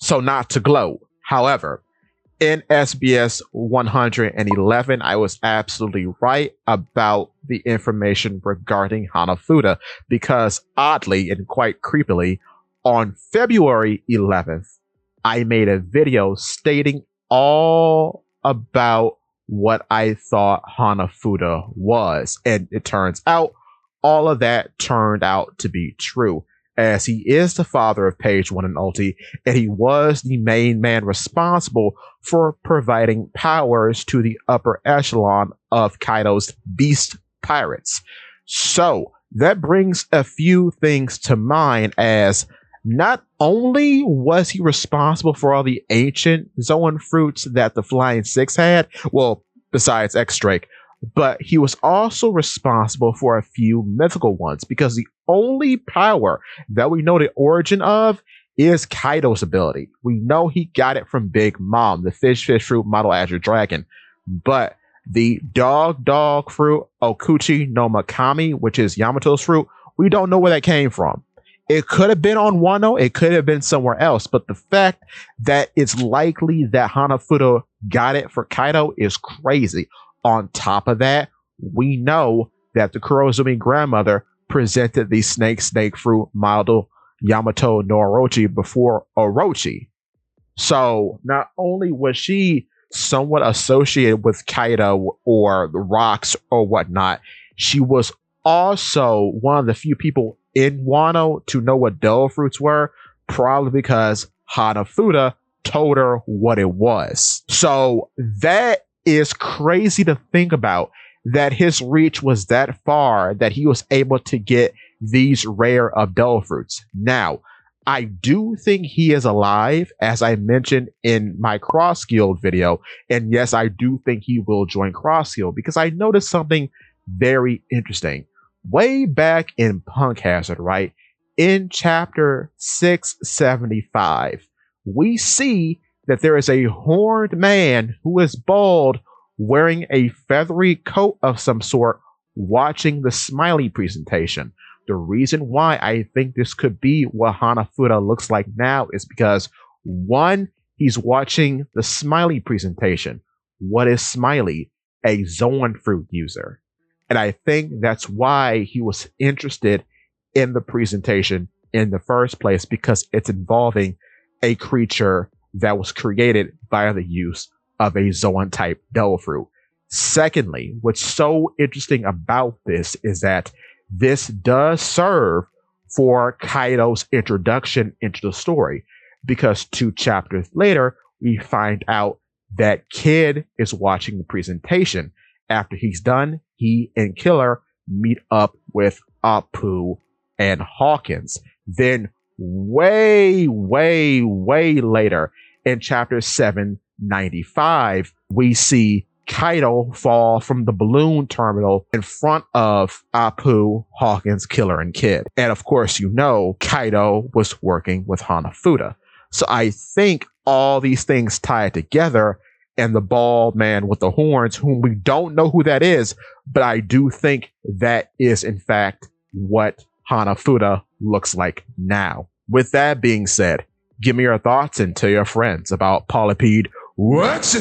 So not to gloat. However, in SBS 111, I was absolutely right about the information regarding Hanafuda because oddly and quite creepily, on February 11th, I made a video stating all about what I thought Hanafuda was. And it turns out all of that turned out to be true, as he is the father of Page One and Ulti, and he was the main man responsible for providing powers to the upper echelon of Kaido's beast pirates. So that brings a few things to mind, as not only was he responsible for all the ancient Zoan fruits that the Flying Six had, well, besides X-Drake, but he was also responsible for a few mythical ones, because the only power that we know the origin of is Kaido's ability. We know he got it from Big Mom, the fish fruit model Azure Dragon, but the dog fruit, Okuchi no Makami, which is Yamato's fruit, we don't know where that came from. It could have been on Wano, it could have been somewhere else, but the fact that it's likely that Hanafuda got it for Kaido is crazy. On top of that, we know that the Kurozumi grandmother presented the snake fruit model Yamato no Orochi before Orochi. So not only was she somewhat associated with Kaido or the rocks or whatnot, she was also one of the few people in Wano to know what devil fruits were, probably because Hanafuda told her what it was. So that is crazy to think about, that his reach was that far that he was able to get these rare of devil fruits. Now, I do think he is alive, as I mentioned in my Cross Guild video, and yes, I do think he will join Cross Guild, because I noticed something very interesting. Way back in Punk Hazard, right, in chapter 675, we see that there is a horned man who is bald, wearing a feathery coat of some sort, watching the Smiley presentation. The reason why I think this could be what Hanafuda looks like now is because, one, he's watching the Smiley presentation. What is Smiley? A Zoan fruit user. And I think that's why he was interested in the presentation in the first place, because it's involving a creature that was created by the use of a Zoan type devil fruit. Secondly, what's so interesting about this is that this does serve for Kaido's introduction into the story, because 2 chapters later, we find out that Kid is watching the presentation. After he's done, he and Killer meet up with Apu and Hawkins. Then way later, in chapter 795, we see Kaido fall from the balloon terminal in front of Apu, Hawkins, Killer, and Kid. And of course, you know, Kaido was working with Hanafuda. So I think all these things tie together, and the bald man with the horns, whom we don't know who that is, but I do think that is in fact what Hanafuda looks like now. With that being said, give me your thoughts and tell your friends about Polypede. What?